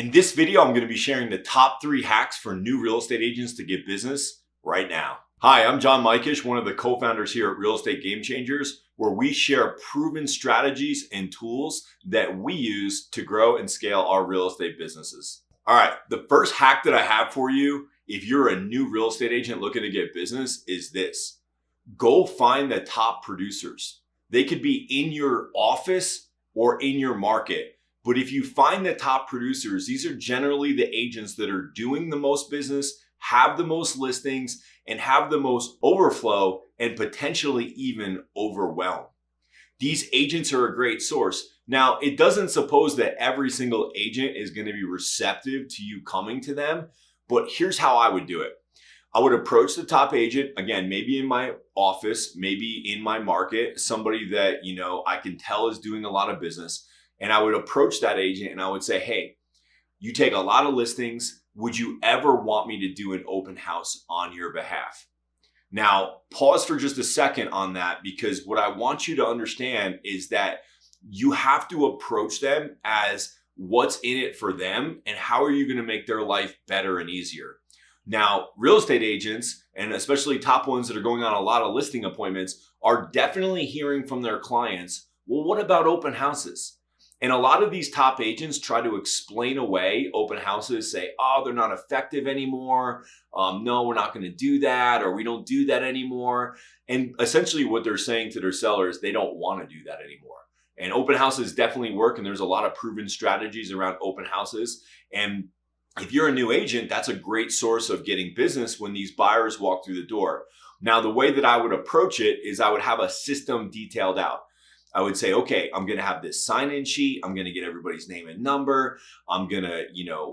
In this video, I'm going to be sharing the top 3 hacks for new real estate agents to get business right now. Hi, I'm Mikesh, one of the co-founders here at Real Estate Game Changers, where we share proven strategies and tools that we use to grow and scale our real estate businesses. All right, the first hack that I have for you, if you're a new real estate agent looking to get business, is this. Go find the top producers. They could be in your office or in your market. But if you find the top producers, these are generally the agents that are doing the most business, have the most listings, and have the most overflow and potentially even overwhelm. These agents are a great source. Now, it doesn't suppose that every single agent is going to be receptive to you coming to them, but here's how I would do it. I would approach the top agent, again, maybe in my office, maybe in my market, somebody that, I can tell is doing a lot of business. And I would approach that agent and I would say, hey, you take a lot of listings. Would you ever want me to do an open house on your behalf? Now, pause for just a second on that, because what I want you to understand is that you have to approach them as what's in it for them and how are you going to make their life better and easier. Now, real estate agents, and especially top ones that are going on a lot of listing appointments, are definitely hearing from their clients, well, what about open houses? And a lot of these top agents try to explain away open houses, say, oh, they're not effective anymore. No, we're not going to do that, or we don't do that anymore. And essentially what they're saying to their sellers, they don't want to do that anymore. And open houses definitely work, and there's a lot of proven strategies around open houses. And if you're a new agent, that's a great source of getting business when these buyers walk through the door. Now, the way that I would approach it is I would have a system detailed out. I would say, okay, I'm going to have this sign-in sheet. I'm going to get everybody's name and number. I'm going to,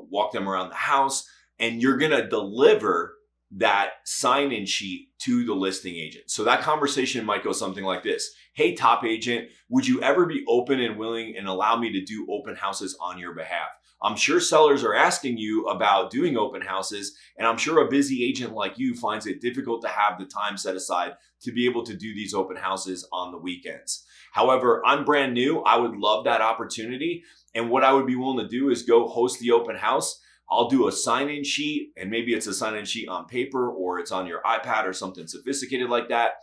walk them around the house, and you're going to deliver that sign-in sheet to the listing agent. So that conversation might go something like this. Hey, top agent, would you ever be open and willing and allow me to do open houses on your behalf? I'm sure sellers are asking you about doing open houses, and I'm sure a busy agent like you finds it difficult to have the time set aside to be able to do these open houses on the weekends. However, I'm brand new. I would love that opportunity. And what I would be willing to do is go host the open house. I'll do a sign-in sheet, and maybe it's a sign-in sheet on paper or it's on your iPad or something sophisticated like that.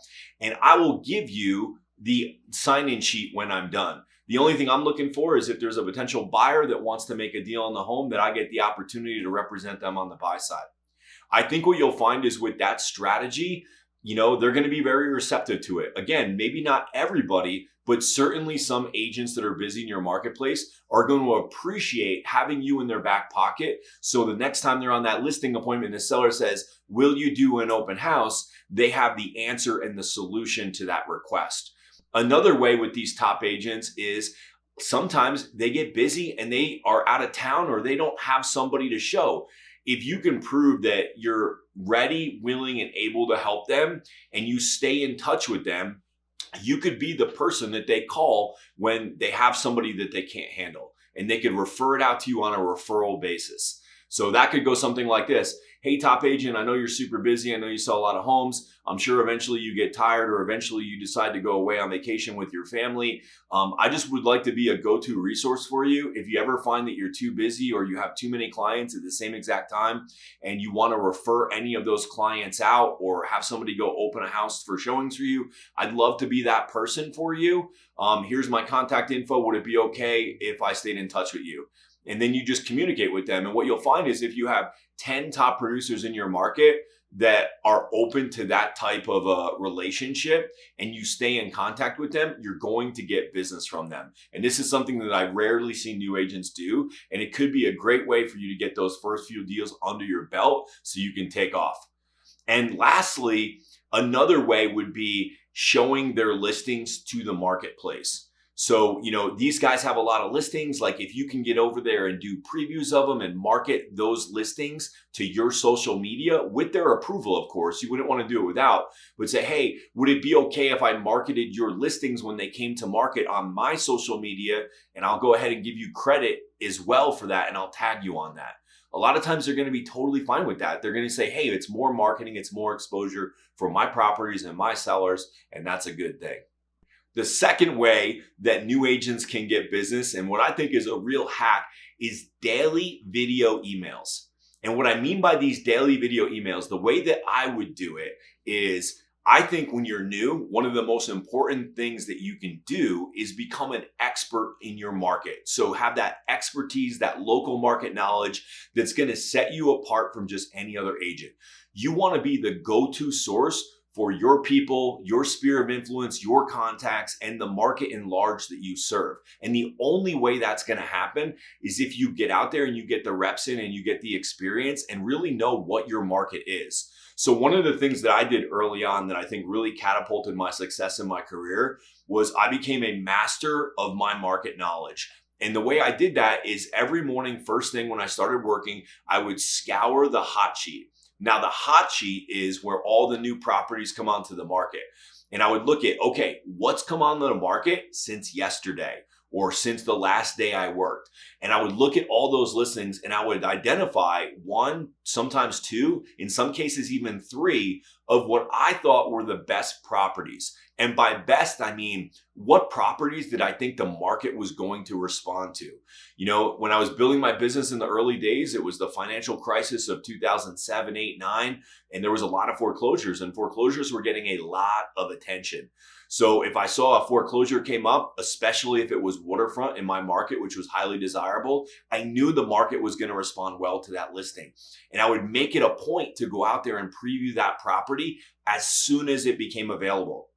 And I will give you the sign-in sheet when I'm done. The only thing I'm looking for is if there's a potential buyer that wants to make a deal on the home, that I get the opportunity to represent them on the buy side. I think what you'll find is with that strategy, they're going to be very receptive to it. Again, maybe not everybody, but certainly some agents that are busy in your marketplace are going to appreciate having you in their back pocket. So the next time they're on that listing appointment, the seller says, will you do an open house? They have the answer and the solution to that request. Another way with these top agents is sometimes they get busy and they are out of town or they don't have somebody to show. If you can prove that you're ready, willing, and able to help them, and you stay in touch with them, you could be the person that they call when they have somebody that they can't handle, and they could refer it out to you on a referral basis. So that could go something like this. Hey, top agent, I know you're super busy. I know you sell a lot of homes. I'm sure eventually you get tired, or eventually you decide to go away on vacation with your family. I just would like to be a go-to resource for you. If you ever find that you're too busy or you have too many clients at the same exact time and you want to refer any of those clients out or have somebody go open a house for showings for you, I'd love to be that person for you. Here's my contact info. Would it be okay if I stayed in touch with you? And then you just communicate with them. And what you'll find is if you have 10 top producers in your market that are open to that type of a relationship and you stay in contact with them, you're going to get business from them. And this is something that I rarely see new agents do. And it could be a great way for you to get those first few deals under your belt so you can take off. And lastly, another way would be showing their listings to the marketplace. So, these guys have a lot of listings. Like if you can get over there and do previews of them and market those listings to your social media with their approval, of course, you wouldn't want to do it without, but say, hey, would it be okay if I marketed your listings when they came to market on my social media? And I'll go ahead and give you credit as well for that. And I'll tag you on that. A lot of times they're going to be totally fine with that. They're going to say, hey, it's more marketing, it's more exposure for my properties and my sellers. And that's a good thing. The second way that new agents can get business, and what I think is a real hack, is daily video emails. And what I mean by these daily video emails, the way that I would do it is, I think when you're new, one of the most important things that you can do is become an expert in your market. So have that expertise, that local market knowledge that's going to set you apart from just any other agent. You want to be the go-to source for your people, your sphere of influence, your contacts, and the market in large that you serve. And the only way that's going to happen is if you get out there and you get the reps in and you get the experience and really know what your market is. So one of the things that I did early on that I think really catapulted my success in my career was I became a master of my market knowledge. And the way I did that is every morning, first thing when I started working, I would scour the hot sheet. Now, the hot sheet is where all the new properties come onto the market. And I would look at, okay, what's come onto the market since yesterday or since the last day I worked. And I would look at all those listings and I would identify one, sometimes two, in some cases even three of what I thought were the best properties. And by best, I mean, what properties did I think the market was going to respond to? You know, when I was building my business in the early days, it was the financial crisis of 2007, 8, 9, and there was a lot of foreclosures, and foreclosures were getting a lot of attention. So if I saw a foreclosure came up, especially if it was waterfront in my market, which was highly desirable, I knew the market was going to respond well to that listing. And I would make it a point to go out there and preview that property as soon as it became available.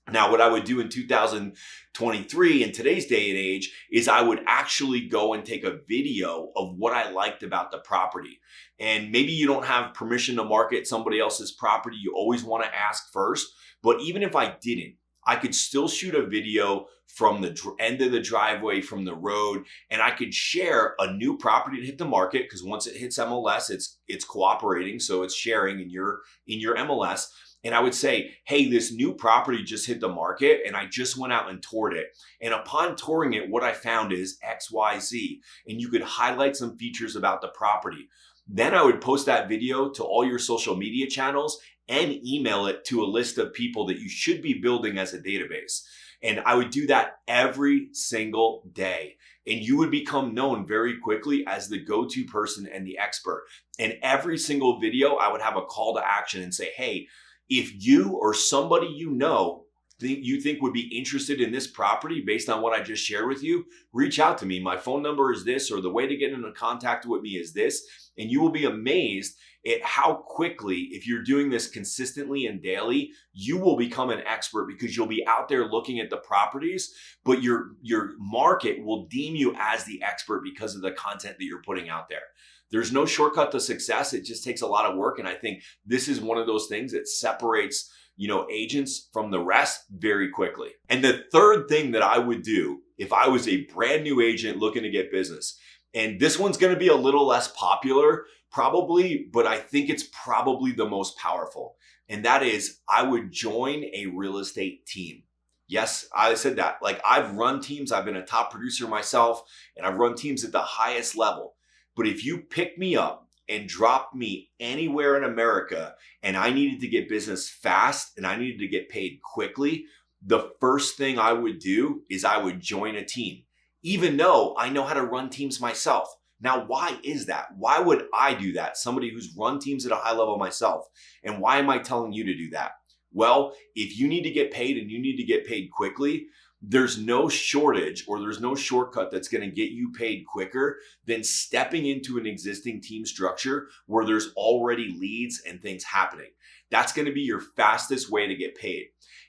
Now, what I would do in 2023, in today's day and age, is I would actually go and take a video of what I liked about the property. And maybe you don't have permission to market somebody else's property. You always want to ask first. But even if I didn't, I could still shoot a video from the end of the driveway, from the road, and I could share a new property to hit the market, because once it hits MLS, it's cooperating, so it's sharing in your MLS. And I would say, hey, this new property just hit the market and I just went out and toured it. And upon touring it, what I found is XYZ. And you could highlight some features about the property. Then I would post that video to all your social media channels and email it to a list of people that you should be building as a database. And I would do that every single day. And you would become known very quickly as the go-to person and the expert. And every single video, I would have a call to action and say, hey, if you or somebody you think would be interested in this property based on what I just shared with you, reach out to me. My phone number is this, or the way to get into contact with me is this. And you will be amazed at how quickly, if you're doing this consistently and daily, you will become an expert, because you'll be out there looking at the properties, but your market will deem you as the expert because of the content that you're putting out there. There's no shortcut to success. It just takes a lot of work. And I think this is one of those things that separates, agents from the rest very quickly. And the third thing that I would do if I was a brand new agent looking to get business, and this one's going to be a little less popular probably, but I think it's probably the most powerful. And that is, I would join a real estate team. Yes, I said that. Like, I've run teams. I've been a top producer myself, and I've run teams at the highest level. But if you pick me up and drop me anywhere in America and I needed to get business fast and I needed to get paid quickly, the first thing I would do is I would join a team, even though I know how to run teams myself. Now, why is that? Why would I do that? Somebody who's run teams at a high level myself. And why am I telling you to do that? Well, if you need to get paid and you need to get paid quickly, there's no shortage or there's no shortcut that's going to get you paid quicker than stepping into an existing team structure where there's already leads and things happening. That's going to be your fastest way to get paid.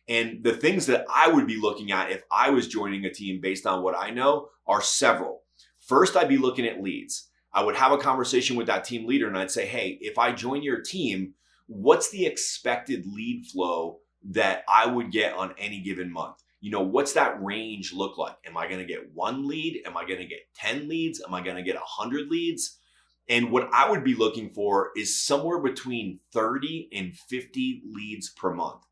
And the things that I would be looking at if I was joining a team based on what I know are several. First, I'd be looking at leads. I would have a conversation with that team leader and I'd say, hey, if I join your team, what's the expected lead flow that I would get on any given month? What's that range look like? Am I going to get 1 lead? Am I going to get 10 leads? Am I going to get 100 leads? And what I would be looking for is somewhere between 30 and 50 leads per month.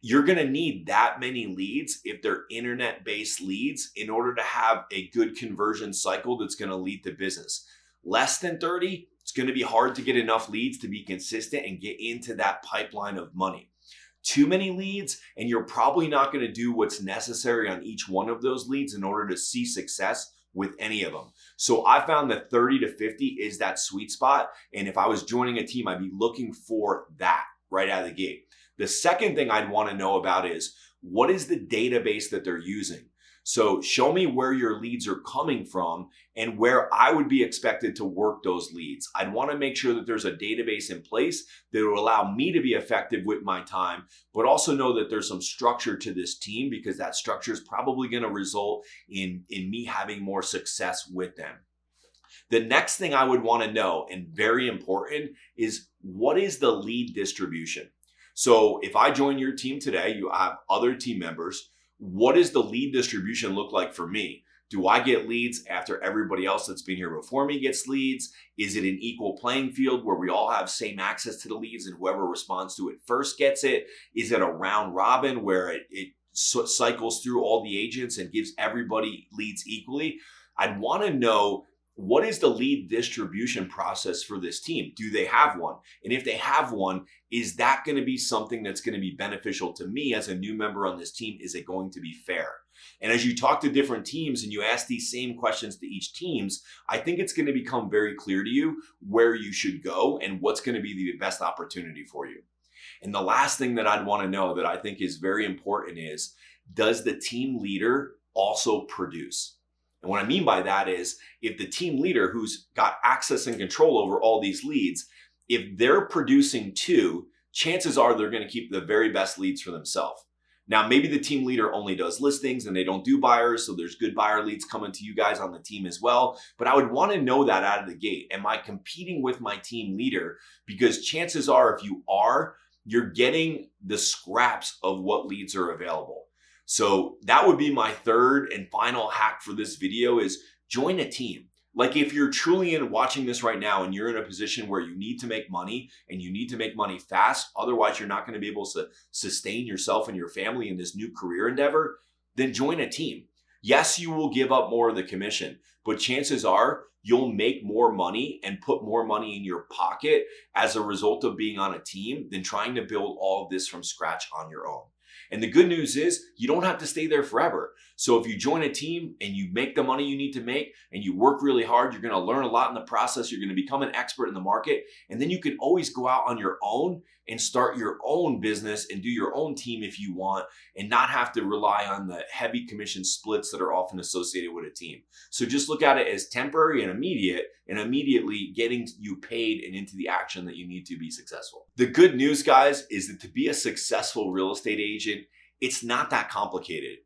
You're going to need that many leads if they're internet-based leads in order to have a good conversion cycle that's going to lead to business. Less than 30, it's going to be hard to get enough leads to be consistent and get into that pipeline of money. Too many leads, and you're probably not going to do what's necessary on each one of those leads in order to see success with any of them. So I found that 30 to 50 is that sweet spot. And if I was joining a team, I'd be looking for that right out of the gate. The second thing I'd want to know about is, what is the database that they're using? So show me where your leads are coming from and where I would be expected to work those leads. I'd want to make sure that there's a database in place that will allow me to be effective with my time, but also know that there's some structure to this team, because that structure is probably going to result in me having more success with them. The next thing I would want to know, and very important, is what is the lead distribution? So if I join your team today, you have other team members. What does the lead distribution look like for me? Do I get leads after everybody else that's been here before me gets leads? Is it an equal playing field where we all have same access to the leads and whoever responds to it first gets it? Is it a round robin where it cycles through all the agents and gives everybody leads equally? I'd want to know, what is the lead distribution process for this team? Do they have one? And if they have one, is that going to be something that's going to be beneficial to me as a new member on this team? Is it going to be fair? And as you talk to different teams and you ask these same questions to each teams, I think it's going to become very clear to you where you should go and what's going to be the best opportunity for you. And the last thing that I'd want to know that I think is very important is, does the team leader also produce? And what I mean by that is, if the team leader who's got access and control over all these leads, if they're producing too, chances are they're going to keep the very best leads for themselves. Now, maybe the team leader only does listings and they don't do buyers, so there's good buyer leads coming to you guys on the team as well. But I would want to know that out of the gate. Am I competing with my team leader? Because chances are, if you are, you're getting the scraps of what leads are available. So that would be my third and final hack for this video, is join a team. Like, if you're truly watching this right now and you're in a position where you need to make money and you need to make money fast, otherwise you're not going to be able to sustain yourself and your family in this new career endeavor, then join a team. Yes, you will give up more of the commission, but chances are you'll make more money and put more money in your pocket as a result of being on a team than trying to build all of this from scratch on your own. And the good news is, you don't have to stay there forever. So if you join a team and you make the money you need to make and you work really hard, you're going to learn a lot in the process. You're going to become an expert in the market. And then you can always go out on your own and start your own business and do your own team if you want, and not have to rely on the heavy commission splits that are often associated with a team. So just look at it as temporary and immediate, and immediately getting you paid and into the action that you need to be successful. The good news, guys, is that to be a successful real estate agent, it's not that complicated.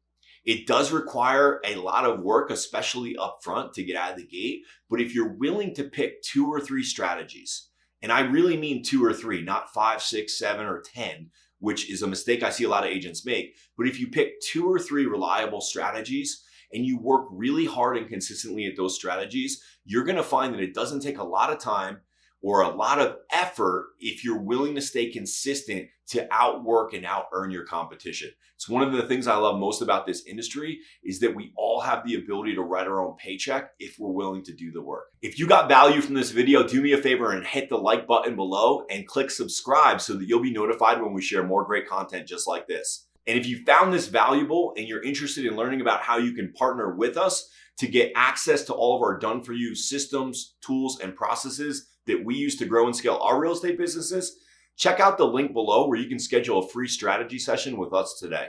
It does require a lot of work, especially up front, to get out of the gate. But if you're willing to pick 2 or 3 strategies, and I really mean 2 or 3, not 5, 6, 7, or 10, which is a mistake I see a lot of agents make. But if you pick 2 or 3 reliable strategies and you work really hard and consistently at those strategies, you're going to find that it doesn't take a lot of time or a lot of effort if you're willing to stay consistent to outwork and out-earn your competition. It's one of the things I love most about this industry, is that we all have the ability to write our own paycheck if we're willing to do the work. If you got value from this video, do me a favor and hit the like button below and click subscribe so that you'll be notified when we share more great content just like this. And if you found this valuable and you're interested in learning about how you can partner with us to get access to all of our done-for-you systems, tools, and processes that we use to grow and scale our real estate businesses, check out the link below where you can schedule a free strategy session with us today.